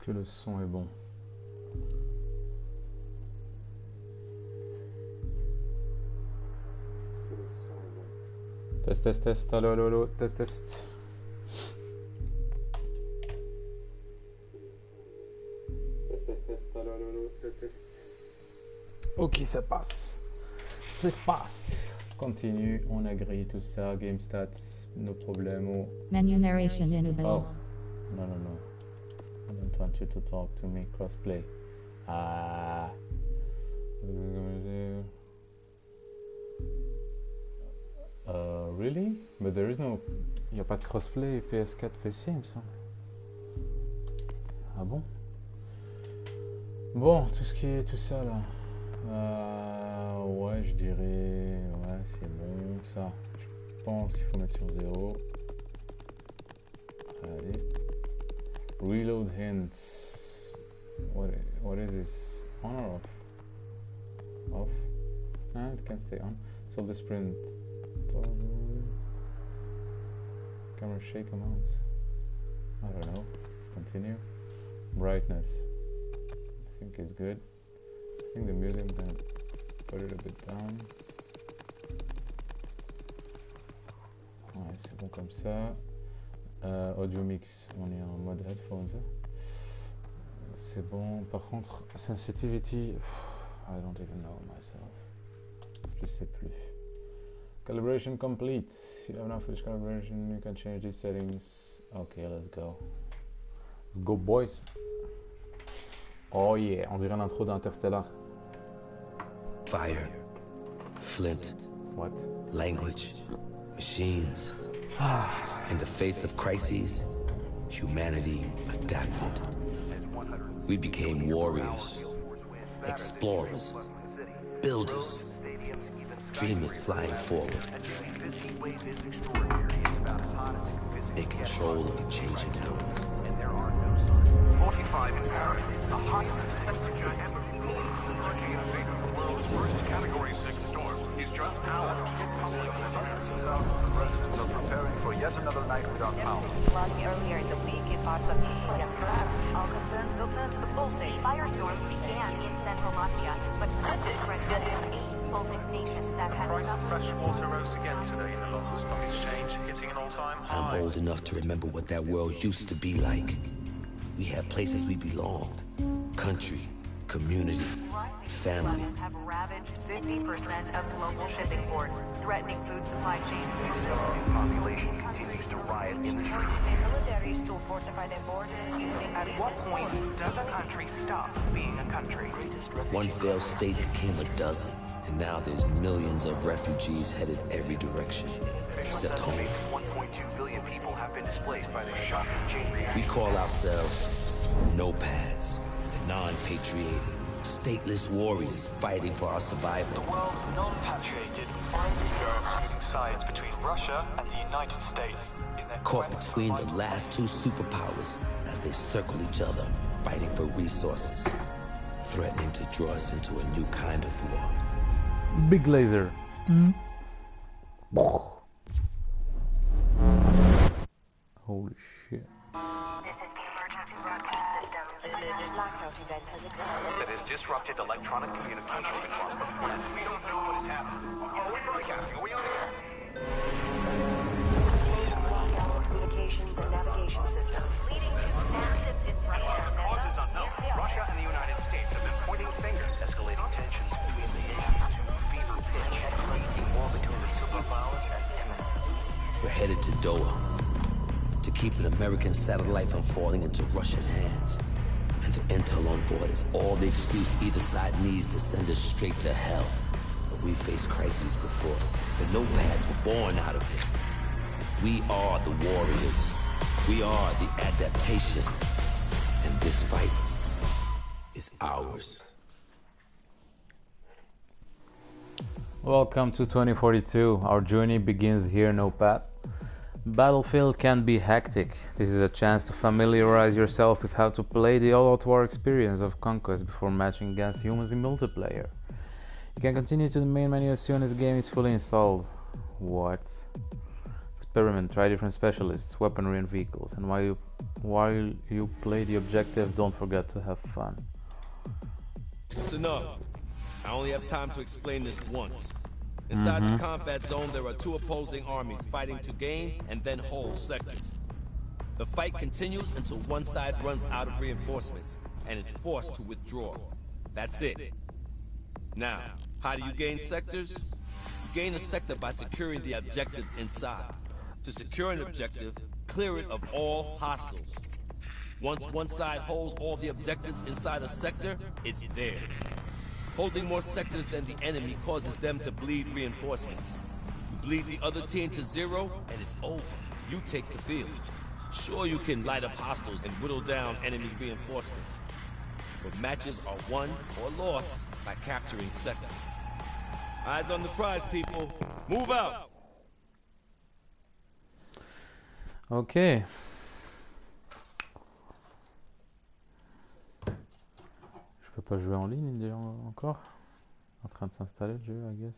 que le son est bon. Test, test, test, allo, allo, allo, test, test. Ok, ça passe. Ça passe. Continue, on agree, tout ça, game stats, no problemo. Menu narration in Bball. Oh, no, no, no. I don't want you to talk to me, crossplay. Ah. Really? But there is no... Il n'y a pas de crossplay PS4, PC, il me semble. Ah bon? Bon, tout ce qui est tout ça là. Ouais, je dirais... Ouais, c'est bon, ça. Je pense qu'il faut mettre sur 0. Allez. Reload hints. What is this? On or off? Off? Ah, it can stay on. Solve the sprint. Camera shake amounts. I don't know. Let's continue. Brightness. I think it's good. I think the music, I'm gonna put it a bit down. Ouais, c'est bon comme ça. Audio mix, on est en mode headphones. C'est bon. Par contre, sensitivity, I don't even know myself. Je sais plus. Calibration complete. You have now finished calibration. You can change these settings. Okay, let's go. Let's go, boys. Oh yeah, on dirait un intro d'Interstellar. Fire, flint, What? language, machines. In the face of crises, humanity adapted. We became warriors, explorers, builders, dreamers flying forward, in control of a changing world. 45 in Paris, the highest temperature ever recorded. The world's worst Category 6 storm is just hours from public residents are preparing for yet another night without power. Earlier in the week in parts of Italy and France, all concerns will turn to the Baltic. Firestorms began in central Latvia, but spread to 8 Baltic stations that had Price of fresh water rose again today in the London Stock Exchange, hitting an all-time high. I'm old enough to remember what that world used to be like. We had places we belonged, country, community, family. have ravaged 50% of global shipping ports, threatening food supply chains. The population continues to riot in the streets. Militaries to fortify their borders using... At what point does a country stop being a country? One failed state became a dozen, and now there's millions of refugees headed every direction, except home. 1.2 billion people have been displaced by the shocking chain reaction. We call ourselves nomads, the non-patriotic, stateless warriors fighting for our survival. The world's non-patrioted fighting sides between Russia and the United States. In their Caught quest to between fight the last two superpowers as they circle each other, fighting for resources, threatening to draw us into a new kind of war. Big laser. Holy shit. that has disrupted electronic communication across the planet. We don't know what has happened. Are we broadcasting? Are we on air? Communications and navigation systems, leading to massive disruption. Cause is unknown. Russia and the United States have been pointing fingers, escalating tensions between the nations to fever pitch. The war between the superpowers is imminent. We're headed to Doha to keep an American satellite from falling into Russian hands. And the intel on board is all the excuse either side needs to send us straight to hell. But we faced crises before. The nomads were born out of it. We are the warriors. We are the adaptation. And this fight is ours. Welcome to 2042. Our journey begins here, Notepad. Battlefield can be hectic. This is a chance to familiarize yourself with how to play the all-out war experience of Conquest before matching against humans in multiplayer. You can continue to the main menu as soon as the game is fully installed. What? experiment, try different specialists, weaponry and vehicles, and while you play the objective, don't forget to have fun. That's enough. I only have time to explain this once. Inside the combat zone, there are two opposing armies fighting to gain and then hold sectors. The fight continues until one side runs out of reinforcements and is forced to withdraw. That's it. Now, how do you gain sectors? You gain a sector by securing the objectives inside. To secure an objective, clear it of all hostiles. Once one side holds all the objectives inside a sector, it's theirs. Holding more sectors than the enemy causes them to bleed reinforcements. You bleed the other team to zero, and it's over. You take the field. Sure, you can light up hostiles and whittle down enemy reinforcements. But matches are won or lost by capturing sectors. Eyes on the prize, people. Move out! Ok. Je peux pas jouer en ligne déjà encore. En train de s'installer le jeu, I guess.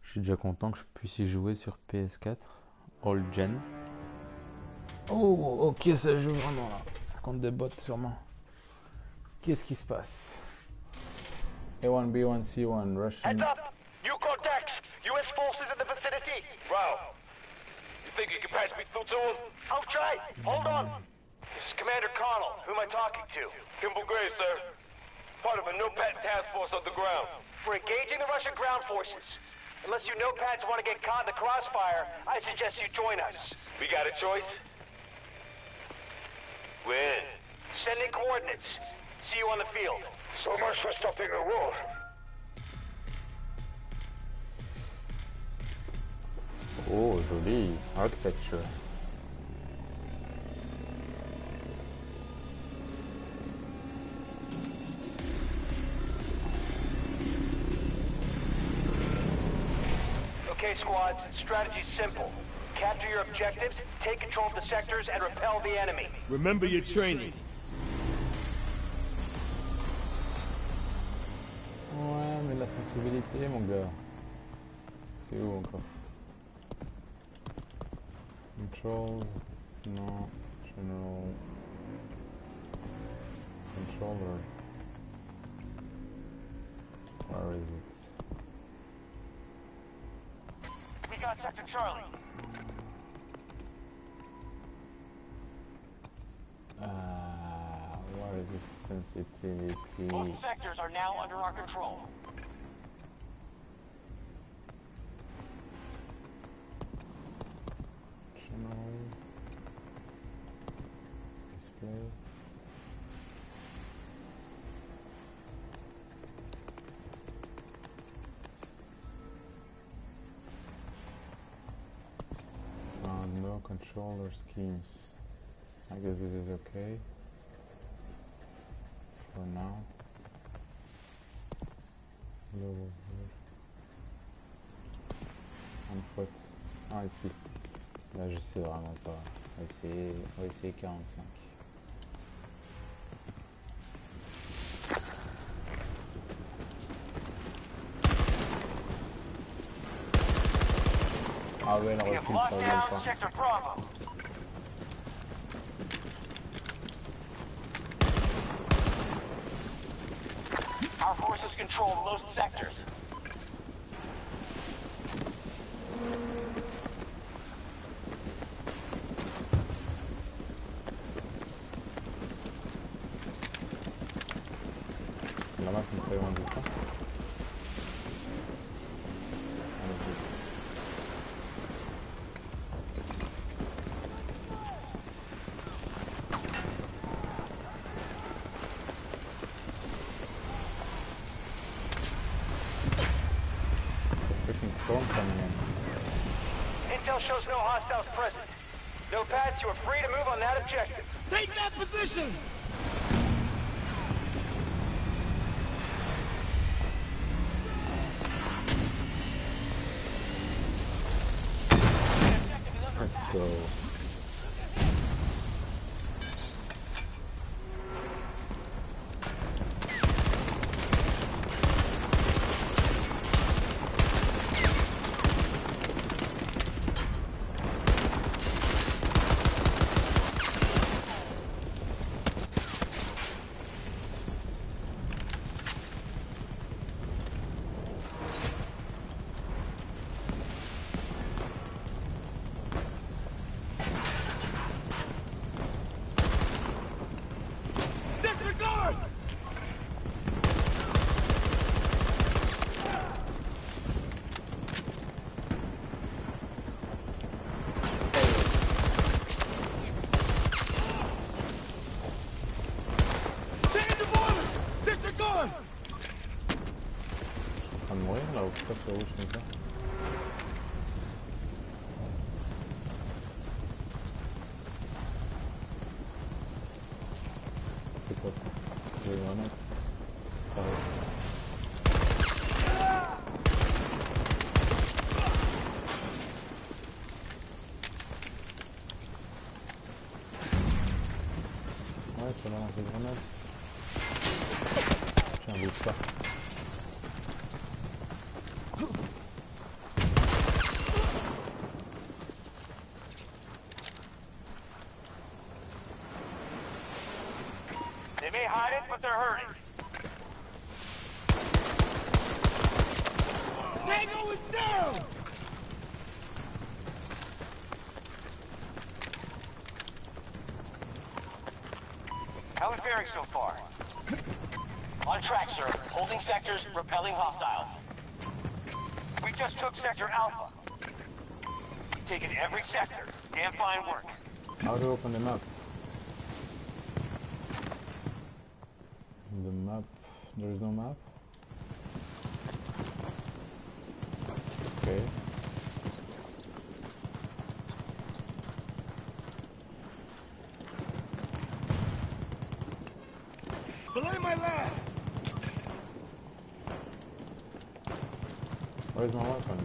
Je suis déjà content que je puisse y jouer sur PS4 All Gen. Oh, ok, ça joue vraiment là. Contre des bots sûrement. Qu'est-ce qui se passe? A1, B1, C1, Russian. Heads up! New contacts! U.S. forces in the vicinity! Wow. You think you can pass me through to him? I'll try! Hold on! This is Commander Connell. Who am I talking to? Kimball Gray, sir. Part of a no-pat task force on the ground. We're engaging the Russian ground forces. Unless you no-pads want to get caught in the crossfire, I suggest you join us. We got a choice? We're in. Sending coordinates. See you on the field. So much for stopping a war. Oh, joli. Architecture. Okay, squads. Strategy's simple. Capture your objectives, take control of the sectors, and repel the enemy. Remember your training. Ouais, mais la sensibilité, mon gars. C'est où encore? Controls. Non. General. Controller. Where is it? We got Sector Charlie. What is this sensitivity? Most sectors are now under our control. General. Display. Sound, no controller schemes. I guess this is okay for now. Low input. Ah, ici. Là, je sais vraiment pas. On va essayer 45. Ah ouais, le recul, ça va pas. Sector Bravo. Our forces control most sectors. La map ne savait pas. Storm coming in. Intel shows no hostiles present. No pads, you are free to move on that objective. Take that position! Let's go. Disregard! Change the boiler! Disregard! Gaan we mourir là ou pourquoi c'est rouge comme ça? C'est quoi ça? Je vais vraiment... Ça arrive. Ouais, ça va lancer des grenades. Tiens, bouge pas. They may hide it, but they're hurting. Tango is down! How are we faring so far? On track, sir. Holding sectors, repelling hostiles. We just took Sector Alpha. We've taken every sector. Damn fine work. How do you open the map? The map... There is no map? Okay. Belay my last! Where's my weapon?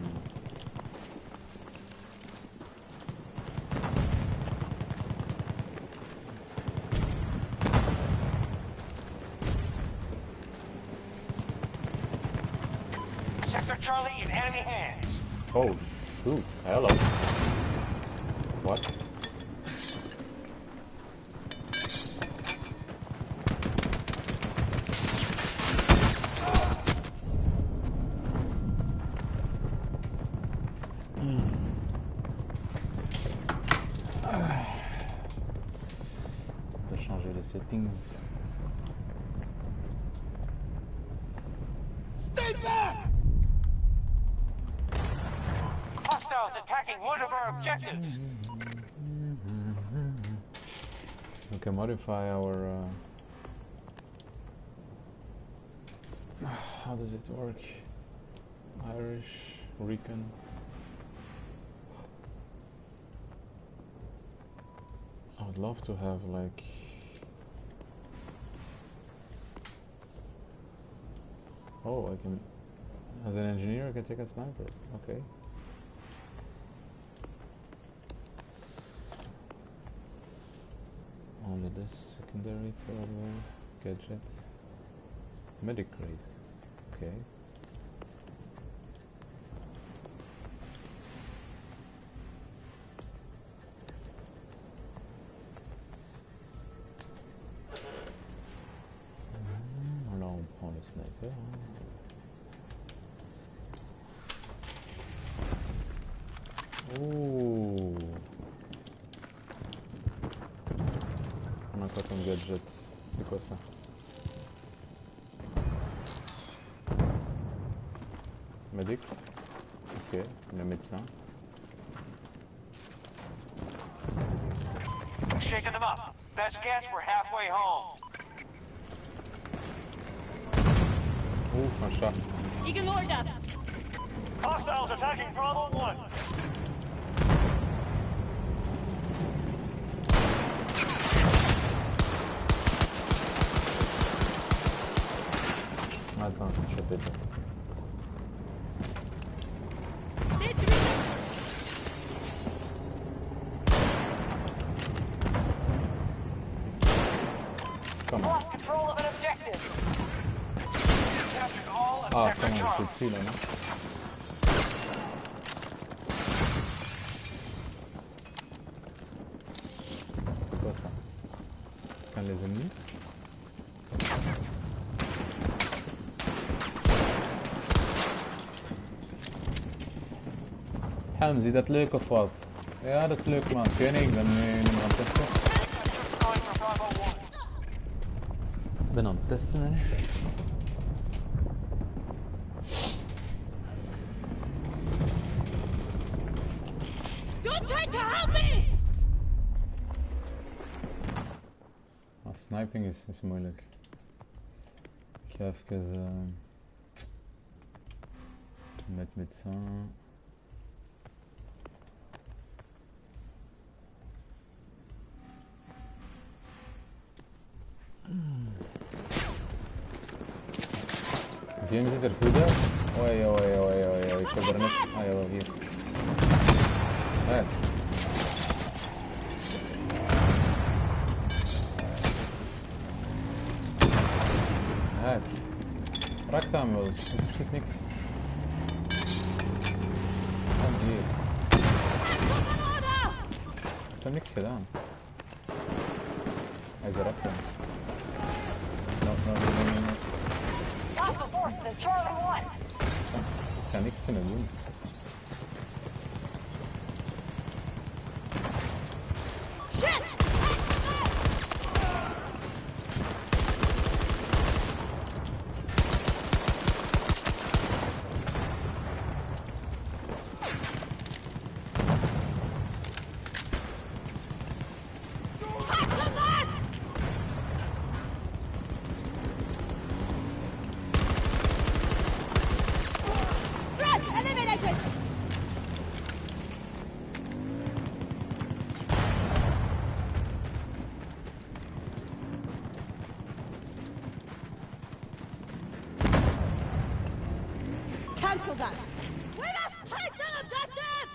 Sector Charlie in enemy hands. Oh shoot, hello. What? On peut changer les settings. Stay back! Hostiles attacking one of our objectives. We can modify our... How does it work? Irish, Recon. I would love to have like... Oh, I can... As an engineer I can take a sniper, okay. Only this secondary probably. Gadget. Medic race. Okay. Là on prend le sniper. Oh. On a quoi comme gadget? C'est quoi ça? Medic. Ok, le médecin. Shaking them up. Best guess, we're halfway home. Ouf, un chat. Ignore that. Hostiles attacking Bravo 1. Attends, je vais choper ça. Come on. Lost control of an objective. Captured all of Ah, Sector comment je Charlie. suis dessus là, non? C'est quoi ça? Scan les ennemis? حمزي ده تلاقي كفاط. Ja, dat is leuk man. König, dan nemen we hem testen. Going for Bravo 1. Ik ben aan het testen, hè. Don't try to help me! Sniping is moeilijk. Ik ga even met médecin. De game ziet er goed uit. Oei, oei, oei, oei, ik heb er net... Ah ja, wel hier. Kijk. Kijk. Raakt hem wel, dat is precies niks. Kom hier. Ik heb niks gedaan. Hij is eraf dan. No. Hostile forces in Charlie 1. Ik ga niks kunnen doen. Shit! Cancel that. We must take that objective!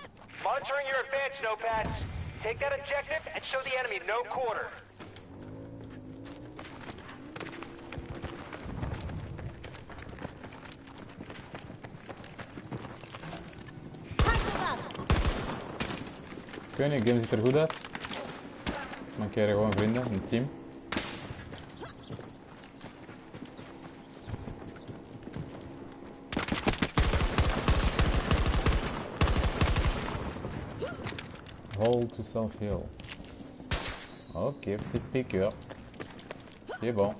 Monitoring your advance, notepads. Take that objective and show the enemy no quarter. Cancel that! Ik weet niet, de game ziet er goed uit. Mankeren gewoon vrienden, een team. Hold to self-heal. Ok, petite piqûre. C'est bon.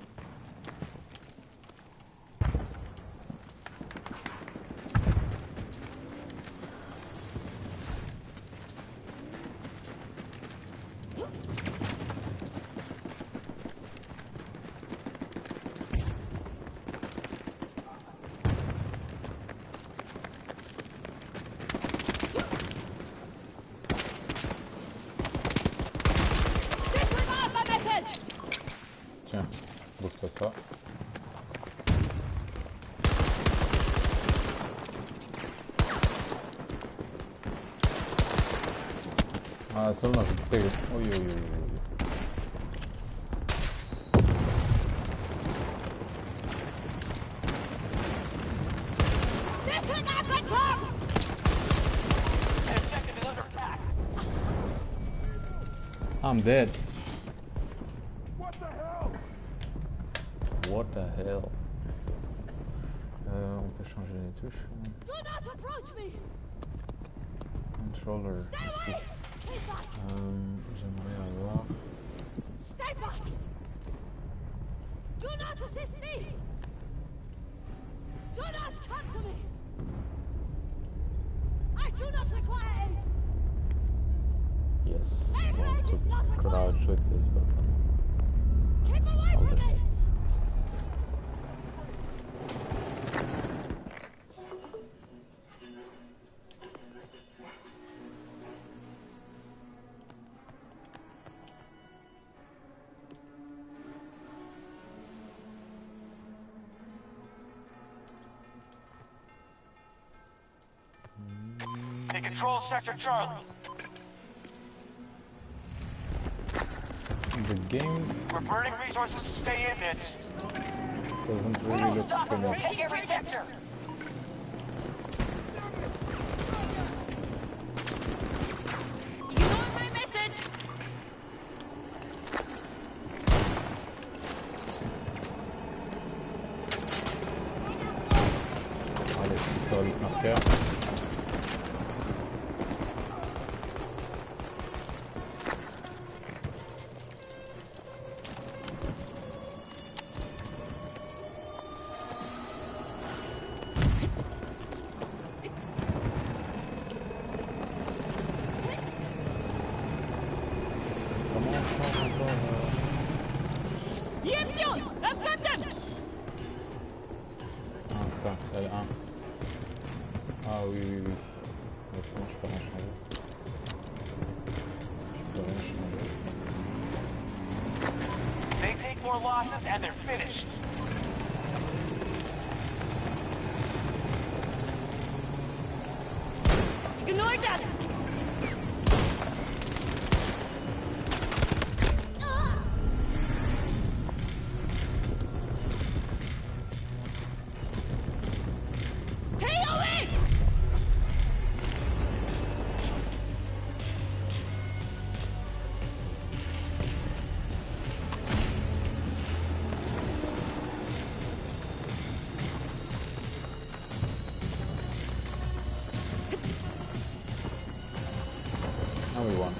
Tiens, bouffe-toi ça. Ah, seulement je te pègue. Oui, oui, oui, oui. I'm dead. What the hell? What the hell? On peut changer les touches. Do not approach me! Controller ici. J'aimerais avoir. Stay back! Do not assist me! Do not come to me! I do not require aid! Yes, I want to crouch with this button. Keep away from me! They control Sector Charlie. The game We're burning resources to stay in this. doesn't really look Stop and we'll finished. take every sector. You know my message! Allez, pistolet marqueur. I've got them! Ah, ça, L1. Ah oui, oui, oui. Mais sinon, je peux rien changer. Je peux rien changer. They take more losses and they're finished. Ignore that! Stay away! Ah, we won.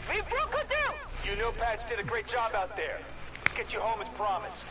We broke it down! You know Patch did a great job out there. Let's get you home as promised.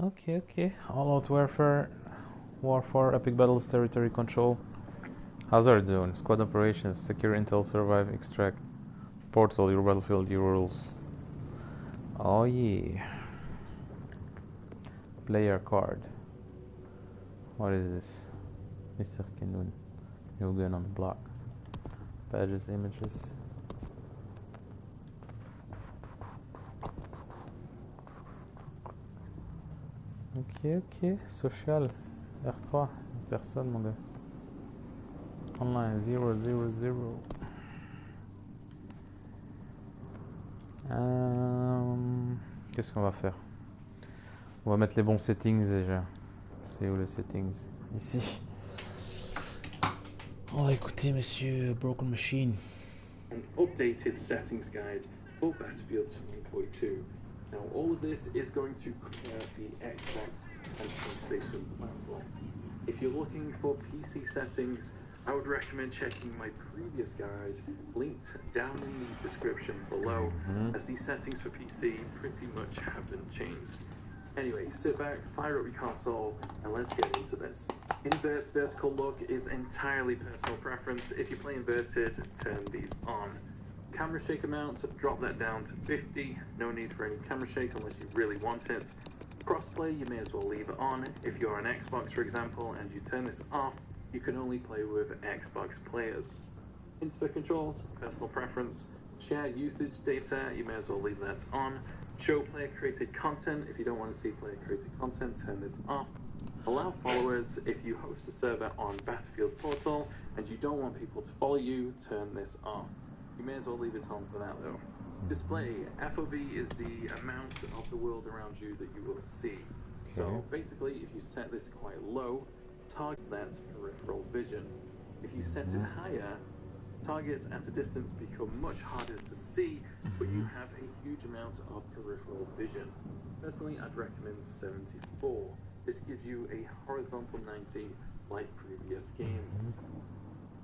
Okay, okay. All out warfare, epic battles, territory control, hazard zone, squad operations, secure intel, survive, extract, portal, your battlefield, your rules. Oh yeah. Player card. What is this? MrKennoun. New gun on the block. Badges, images. Ok, ok. Social. R3. Personne, mon gars. Online 000. Qu'est-ce qu'on va faire? On va mettre les bons settings déjà. C'est où les settings? Ici. On va écouter monsieur Broken Machine. An updated settings guide for Battlefield 2042. Now all of this is going to cover the Xbox and PlayStation platform. If you're looking for PC settings, I would recommend checking my previous guide, linked down in the description below, as these settings for PC pretty much haven't changed. Anyway, sit back, fire up your console, and let's get into this. Invert vertical look is entirely personal preference. If you play inverted, turn these on. Camera shake amount, drop that down to 50. No need for any camera shake unless you really want it. Crossplay, you may as well leave it on. If you're on Xbox, for example, and you turn this off, you can only play with Xbox players. Inspect controls, personal preference. Shared usage data, you may as well leave that on. Show player created content. If you don't want to see player created content, turn this off. Allow followers. If you host a server on Battlefield Portal and you don't want people to follow you, turn this off. You may as well leave it on for that though. Display. FOV is the amount of the world around you that you will see. So basically, if you set this quite low, targets that peripheral vision. If you set it higher, targets at a distance become much harder to see, but you have a huge amount of peripheral vision. Personally, I'd recommend 74. This gives you a horizontal 90 like previous games.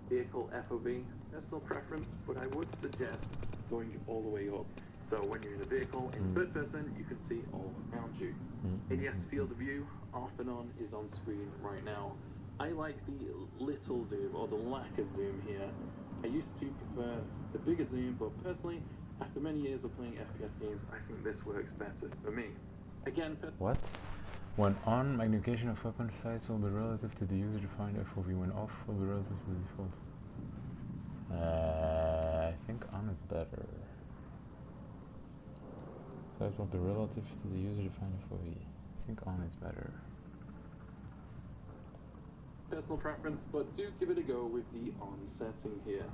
Vehicle FOV, personal preference, but I would suggest going all the way up. So when you're in a vehicle in third person, you can see all around you. ADS field of view, off and on, is on screen right now. I like the little zoom, or the lack of zoom here. I used to prefer the bigger zoom, but personally, after many years of playing FPS games, I think this works better for me. Again, what? When on, magnification of weapon sights will be relative to the user-defined FOV. When off, will be relative to the default. I think on is better. Sights will be relative to the user-defined FOV. I think on is better. Personal preference, but do give it a go with the on setting here.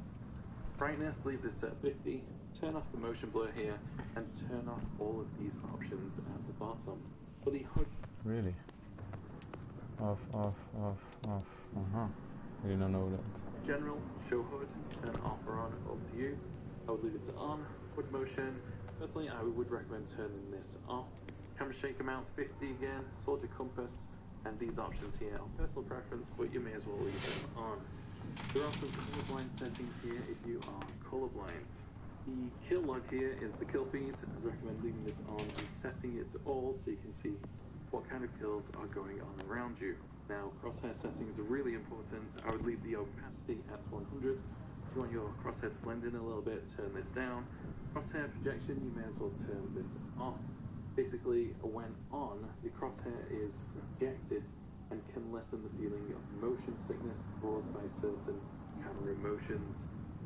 Brightness, leave this at 50. turn off the motion blur here, and turn off all of these options at the bottom. For the HUD... Really? Off. I did not know that. General, show HUD, turn off or on, up to you. I would leave it to on. HUD motion, personally I would recommend turning this off. Camera shake amount 50 again, soldier compass, and these options here are personal preference, but you may as well leave them on. There are some colorblind settings here if you are colorblind. The kill log here is the kill feed. I'd recommend leaving this on and setting it to all so you can see what kind of kills are going on around you. Now, crosshair settings are really important. I would leave the opacity at 100. If you want your crosshair to blend in a little bit, turn this down. Crosshair projection, you may as well turn this off. Basically, when on, the crosshair is projected and can lessen the feeling of motion sickness caused by certain camera motions,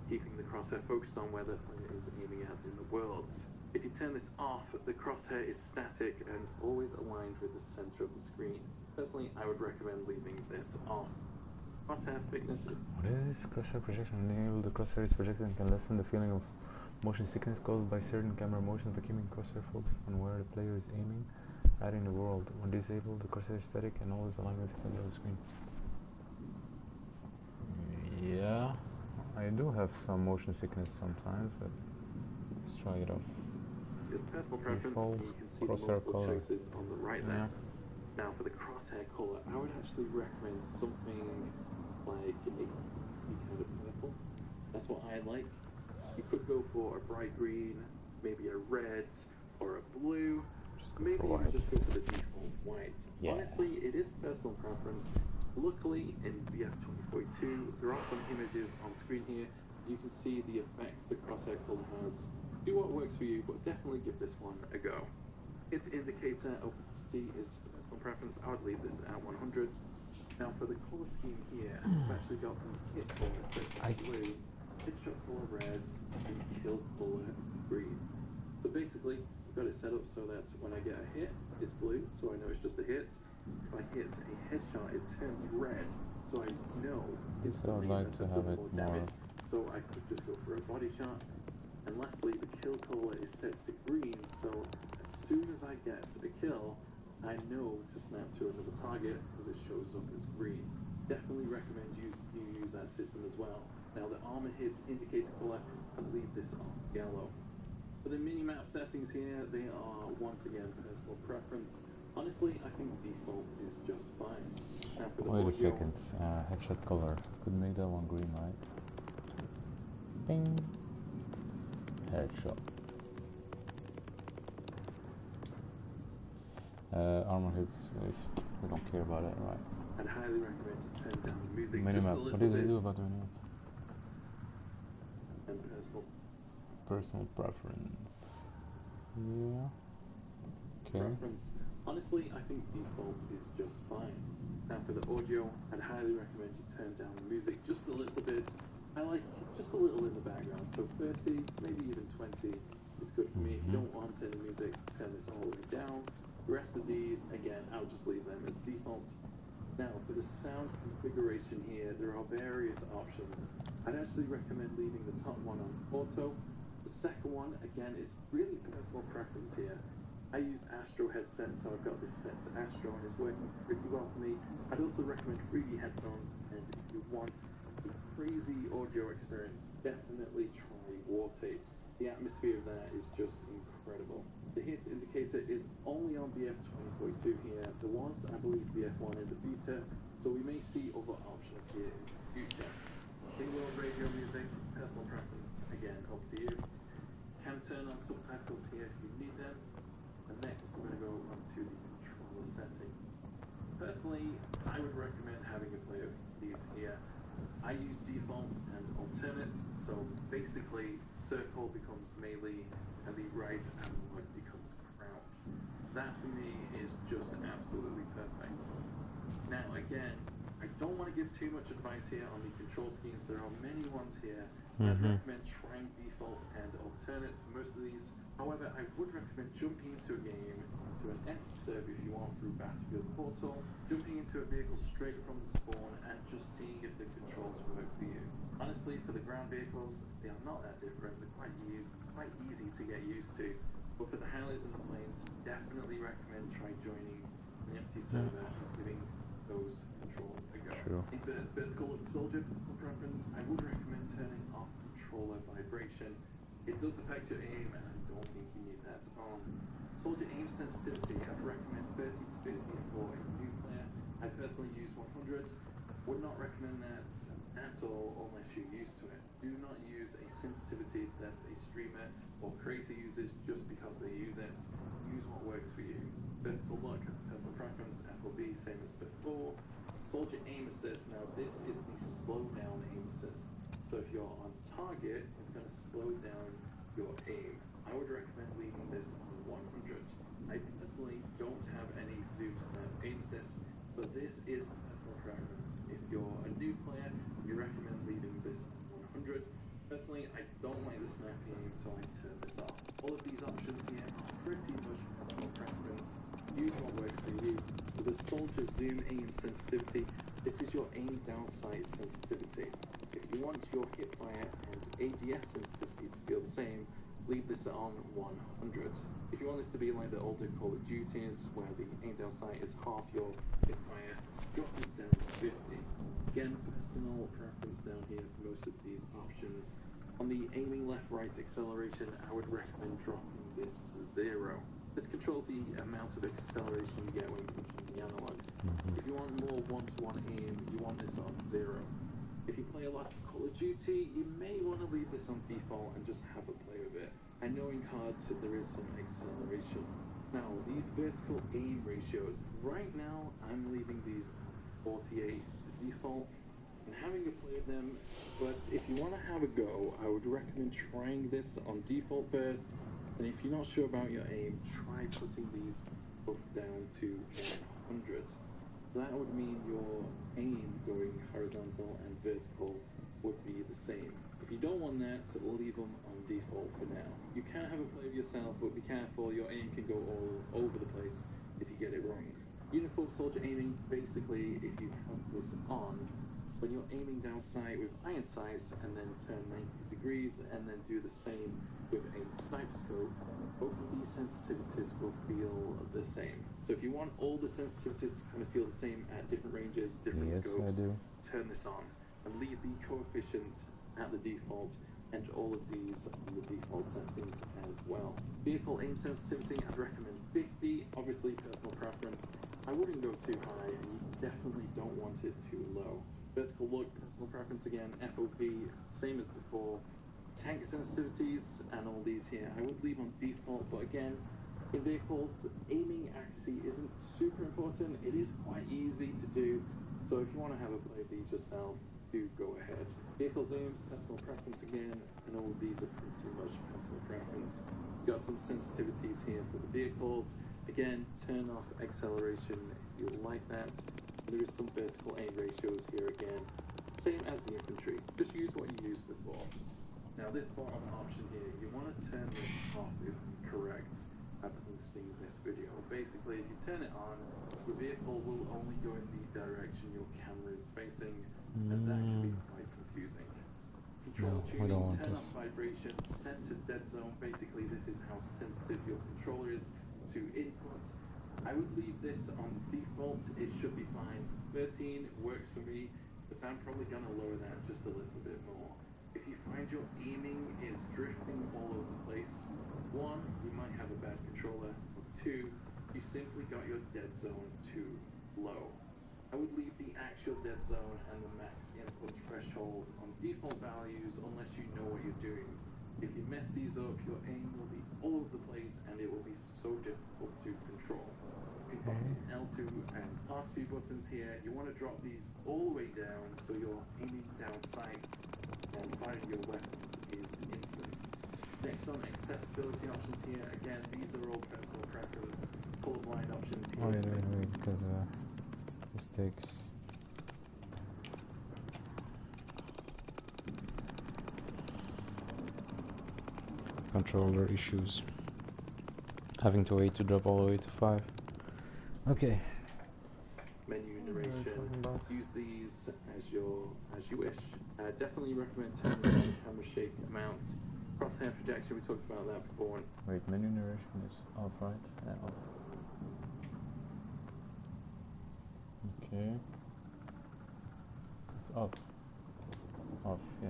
keeping the crosshair focused on where the player is aiming at in the worlds. If you turn this off, the crosshair is static and always aligned with the center of the screen. Personally, I would recommend leaving this off. Crosshair thickness... What is this? Crosshair projection. When enabled, the crosshair is projected and can lessen the feeling of motion sickness caused by certain camera motions by keeping crosshair focused on where the player is aiming at in the world. When disabled, the crosshair is static and always aligned with the center of the screen. Yeah, I do have some motion sickness sometimes, but let's try it off. Is personal preference, Default, you can see the crosshair multiple color. choices on the right there. Now for the crosshair color, I would actually recommend something like a kind of purple. That's what I like. You could go for a bright green, maybe a red, or a blue. Maybe even just go for the default white. Yeah. Honestly, it is personal preference. Luckily, in BF2042, there are some images on screen here. You can see the effects the crosshair color has. Do what works for you, but definitely give this one a go. Its indicator opacity is personal preference. I would leave this at 100. Now for the color scheme here, I've actually got the hit color set to blue, headshot color red, and kill color green. So basically, I've got it set up so that when I get a hit, it's blue, so I know it's just a hit. If I hit a headshot, it turns red, so I know instantly like to have it damage. more. So I could just go for a body shot. And lastly, the kill color is set to green, so as soon as I get a kill, I know to snap to another target because it shows up as green. Definitely recommend you use that system as well. Now the armor hits indicator color, and leave this on yellow. For the minimap settings here, they are once again personal preference. Honestly, I think default is just fine. Now for the Wait a audio, second, headshot color. Could make that one green, right? Bing. Headshot. Armor hits, we don't care about it, right? I'd highly recommend you turn down the music Minimap. just a little What do they bit. do about the minimap? And personal. Personal preference. Yeah. Okay. Preference. Honestly, I think default is just fine. Now for the audio, I'd highly recommend you turn down the music just a little bit. I like just a little in the background, so 30, maybe even 20 is good for me. If you don't want any music, turn this all the way down. The rest of these, again, I'll just leave them as default. Now for the sound configuration here, there are various options. I'd actually recommend leaving the top one on auto. The second one, again, is really personal preference here. I use Astro headsets, so I've got this set to Astro and it's working pretty well for me. I'd also recommend 3D headphones, and if you want a crazy audio experience, definitely try War Tapes. The atmosphere of that is just incredible. The hit indicator is only on BF2042 here. There was, I believe, BF1 in the beta, so we may see other options here in the future. In-world radio music, personal preference, again, up to you. Can turn on subtitles here if you need them. And next, we're going to go on to the controller settings. Personally, I would recommend having a play of these here. I use default and alternate, so basically circle becomes melee and the right analog becomes crouch. That for me is just absolutely perfect. Now again, I don't want to give too much advice here on the control schemes. There are many ones here. I'd recommend trying default and alternate for most of these. However, I would recommend jumping into a game, to an empty server if you want through Battlefield Portal, jumping into a vehicle straight from the spawn and just seeing if the controls work for you. Honestly, for the ground vehicles, they are not that different. They're quite easy to get used to. But for the Harleys and the planes, definitely recommend try joining an empty server and giving those controls a go. True. If it's vertical soldier, personal preference, I would recommend turning off controller vibration. It does affect your aim, and I don't think you need that on. Soldier aim sensitivity, I'd recommend 30 to 50 for a new player. I personally use 100. Would not recommend that at all unless you're used to it. Do not use a sensitivity that a streamer or creator uses just because they use it. Use what works for you. Vertical look, personal preference, FOB, same as before. Soldier aim assist, now this is the slow down aim assist. So if you're on target, it's going to slow down your aim. I would recommend leaving this on 100. I personally don't have any zoom snap aim assist, but this is personal preference. If you're a new player, we recommend leaving this on 100. Personally, I don't like the snap aim, so I turn this off. All of these options here are pretty much personal preference. Use what works for you. For the soldier zoom aim sensitivity, this is your aim down sight sensitivity. If you want your hipfire and ADS sensitivity to feel the same, leave this on 100. If you want this to be like the older Call of Duties, where the aim down sight is half your hipfire, drop this down to 50. Again, personal preference down here for most of these options. On the aiming left-right acceleration, I would recommend dropping this to 0. This controls the amount of acceleration you get when punching the analogs. If you want more one-to-one aim, you want this on 0. If you play a lot of Call of Duty, you may want to leave this on default and just have a play with it. I know in cards there is some acceleration. Now, these vertical aim ratios, right now I'm leaving these 48 default and having a play with them, but if you want to have a go, I would recommend trying this on default first, and if you're not sure about your aim, try putting these both down to 100. That would mean your aim going horizontal and vertical would be the same. If you don't want that, leave them on default for now. You can have a play with yourself, but be careful, your aim can go all over the place if you get it wrong. Uniform soldier aiming, basically, if you have this on, when you're aiming down sight with iron sights and then turn 90 degrees and then do the same with a sniper scope, both of these sensitivities will feel the same. So if you want all the sensitivities to kind of feel the same at different ranges, different scopes, turn this on and leave the coefficient at the default and all of these on the default settings as well. Vehicle aim sensitivity, I'd recommend 50, obviously personal preference. I wouldn't go too high and you definitely don't want it too low. Vertical look, personal preference again, FOB, same as before. Tank sensitivities and all these here, I would leave on default, but again, in vehicles, the aiming accuracy isn't super important. It is quite easy to do, so if you want to have a play of these yourself, do go ahead. Vehicle zooms, personal preference again, and all of these are pretty much personal preference. You've got some sensitivities here for the vehicles. Again, turn off acceleration if you like that. There is some vertical aim ratios here again. Same as the infantry, just use what you used before. Now this bottom option here, you want to turn this off if correct at posting this video. Basically, if you turn it on, the vehicle will only go in the direction your camera is facing, and that can be quite confusing. Control tuning, turn off vibration, center dead zone. Basically, this is how sensitive your controller is to input. I would leave this on default, it should be fine. 13 works for me, but I'm probably going to lower that just a little bit more. If you find your aiming is drifting all over the place, 1, you might have a bad controller, or 2, you simply got your dead zone too low. I would leave the actual dead zone and the max input threshold on default values unless you know what you're doing. If you mess these up, your aim will be all over the place and it will be so difficult to control. Button L2 and R2 buttons here, you want to drop these all the way down so you're aiming down sight and firing your weapons is instant. Next on accessibility options here, again these are all personal preference, colorblind options here. Wait, because this takes controller issues. Having to wait to drop all the way to 5. Okay. Menu narration. Use these as you wish. Definitely recommend turning down the camera shake amount. Crosshair projection, we talked about that before. Wait, menu narration is off, right? Yeah, off. Okay. It's off. Off, yeah.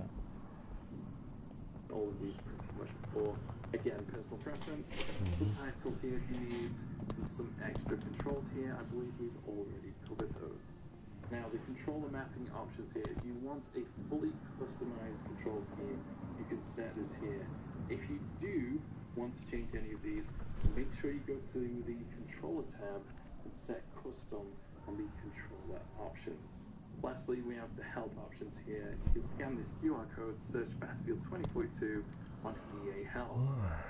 All of these pretty much before. Again, personal preference. Subtitles here if you need, and some extra controls here. I believe we've already covered those. Now, the controller mapping options here. If you want a fully customized control scheme, you can set this here. If you do want to change any of these, make sure you go to the controller tab and set custom on the controller options. Lastly, we have the help options here. You can scan this QR code, search Battlefield 2042 on EA Help.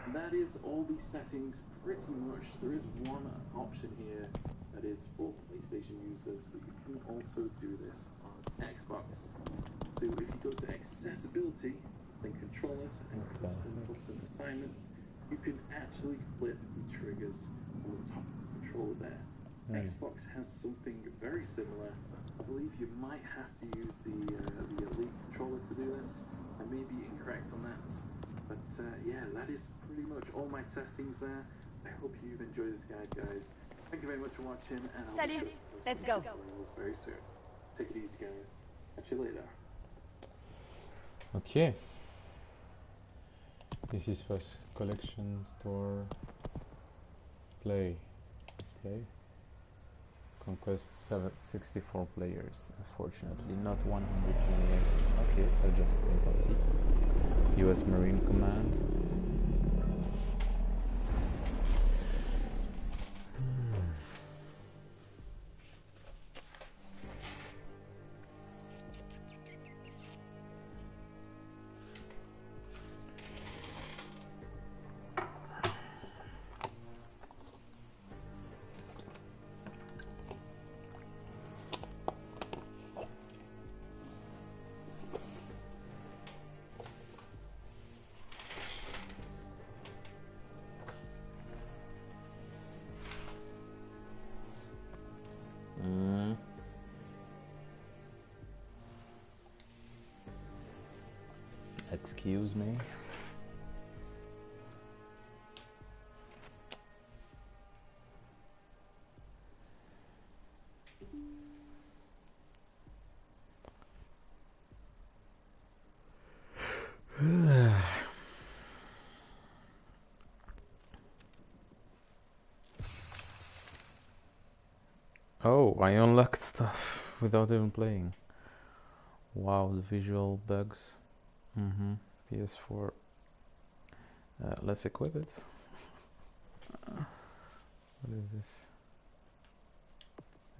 And that is all the settings pretty much. There is one option here that is for PlayStation users, but you can also do this on Xbox. So if you go to accessibility, then controllers and custom button assignments, you can actually flip the triggers on the top of the controller there. Xbox has something very similar. I believe you might have to use the Elite controller to do this. I may be incorrect on that. But yeah, that is pretty much all my testings there. I hope you've enjoyed this guide, guys. Thank you very much for watching, and I'll be sure to post Let's go. tutorials very soon. Take it easy, guys. Catch you later. Okay. This is first collection, store, play, display. Conquest 64 players. Unfortunately, not 128. Okay, so just party. US Marine Command. Excuse me. Oh, I unlocked stuff without even playing. Wow, the visual bugs. PS4. Let's equip it. What is this?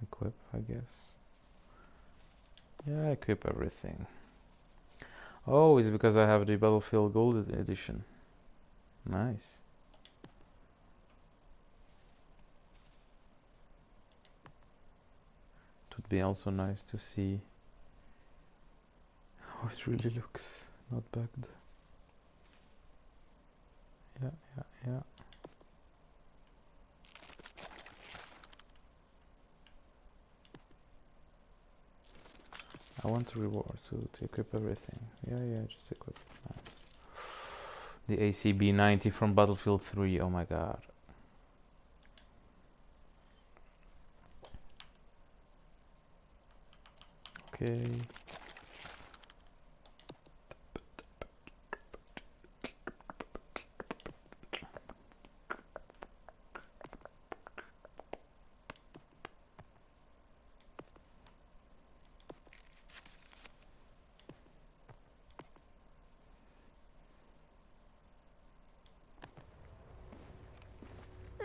Equip, I guess. Yeah, equip everything. Oh, it's because I have the Battlefield Gold Edition. Nice. It would be also nice to see how it really looks, not bugged. Yeah. I want to reward to equip everything. Yeah, just equip it. The ACB-90 from Battlefield 3. Oh my god. Okay.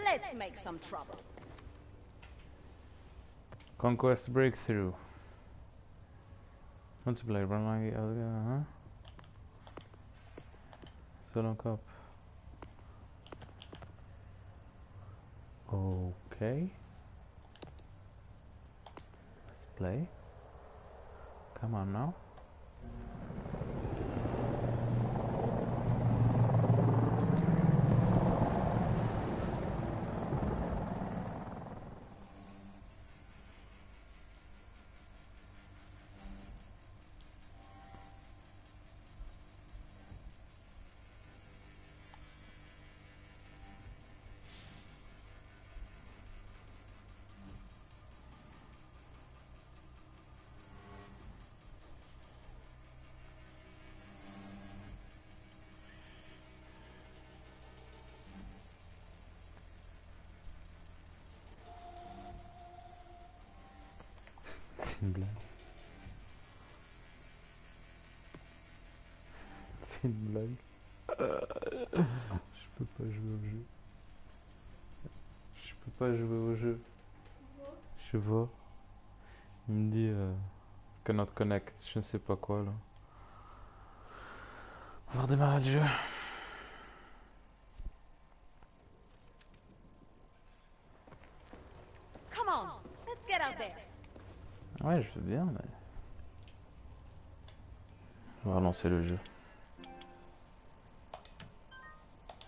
Let's make some trouble. Conquest breakthrough. Multiplayer, run like Solo cup. Okay. Let's play. Come on now. une blague. C'est une blague. Je peux pas jouer au jeu. Je peux pas jouer au jeu. Je vois. Il me dit cannot connect, je ne sais pas quoi là. On va redémarrer le jeu. Come on, let's get out there. Ouais, je veux bien, mais... On va relancer le jeu.